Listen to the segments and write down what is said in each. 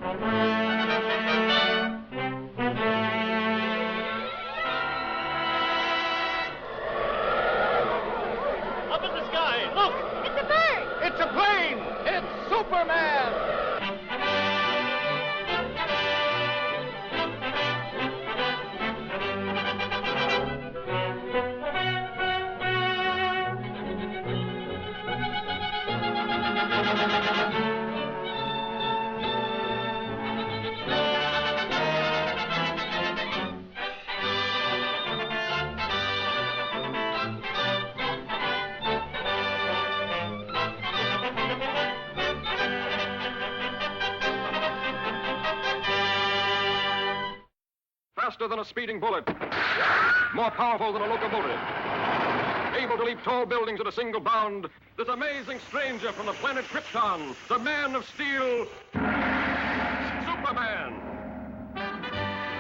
Up in the sky, look! It's a bird! It's a plane! It's Superman! Faster than a speeding bullet, more powerful than a locomotive, able to leap tall buildings at a single bound, this amazing stranger from the planet Krypton, the Man of Steel, Superman.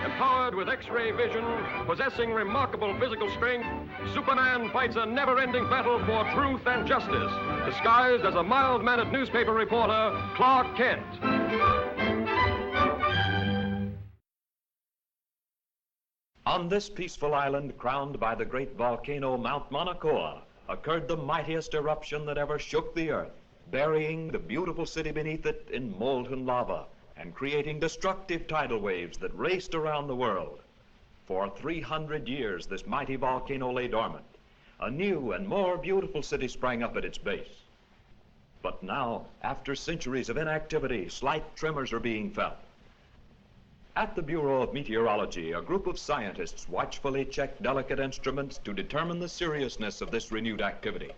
Empowered with X-ray vision, possessing remarkable physical strength, Superman fights a never-ending battle for truth and justice, disguised as a mild-mannered newspaper reporter, Clark Kent. On this peaceful island, crowned by the great volcano Mount Mauna Kea, occurred the mightiest eruption that ever shook the earth, burying the beautiful city beneath it in molten lava and creating destructive tidal waves that raced around the world. For 300 years, this mighty volcano lay dormant. A new and more beautiful city sprang up at its base. But now, after centuries of inactivity, slight tremors are being felt. At the Bureau of Meteorology, a group of scientists watchfully check delicate instruments to determine the seriousness of this renewed activity.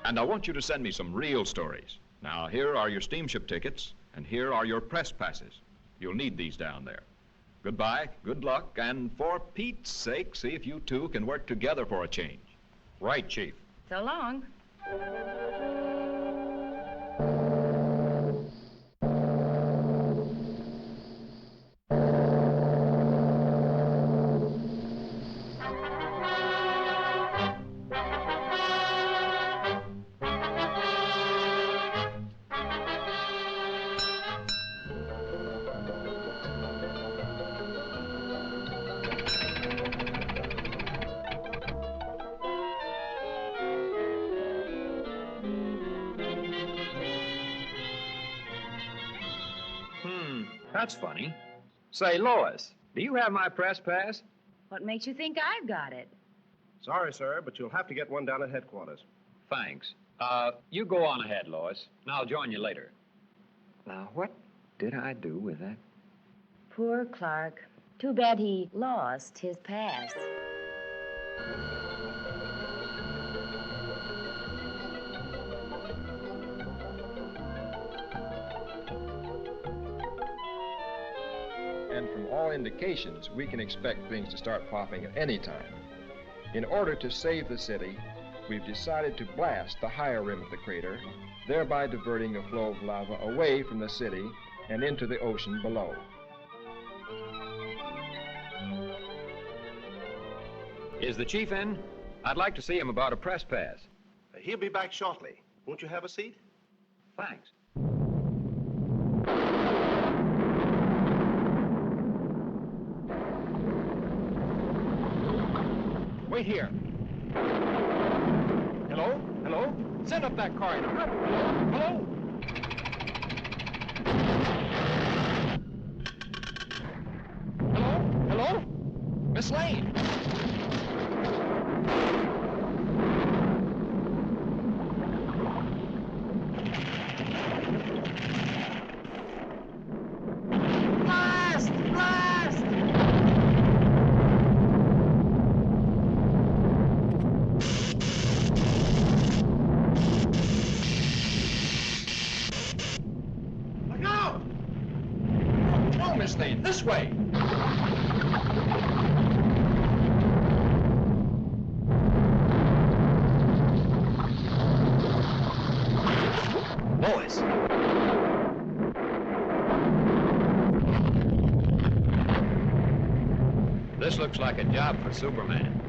And I want you to send me some real stories. Now, here are your steamship tickets, and here are your press passes. You'll need these down there. Goodbye, good luck, and for Pete's sake, see if you two can work together for a change. Right, Chief. So long. That's funny. Say, Lois, do you have my press pass? What makes you think I've got it? Sorry, sir, but you'll have to get one down at headquarters. Thanks. You go on ahead, Lois, and I'll join you later. Now, what did I do with that? Poor Clark. Too bad he lost his pass. And from all indications, we can expect things to start popping at any time. In order to save the city, we've decided to blast the higher rim of the crater, thereby diverting the flow of lava away from the city and into the ocean below. Is the chief in? I'd like to see him about a press pass. He'll be back shortly. Won't you have a seat? Thanks. Wait here. Hello? Hello? Send up that corridor. Hello? Hello? Hello? Miss Lane? Blast! Blast! thing. This way. Boys. This looks like a job for Superman.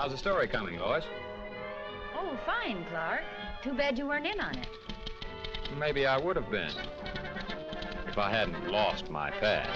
How's the story coming, Lois? Oh, fine, Clark. Too bad you weren't in on it. Maybe I would have been if I hadn't lost my past.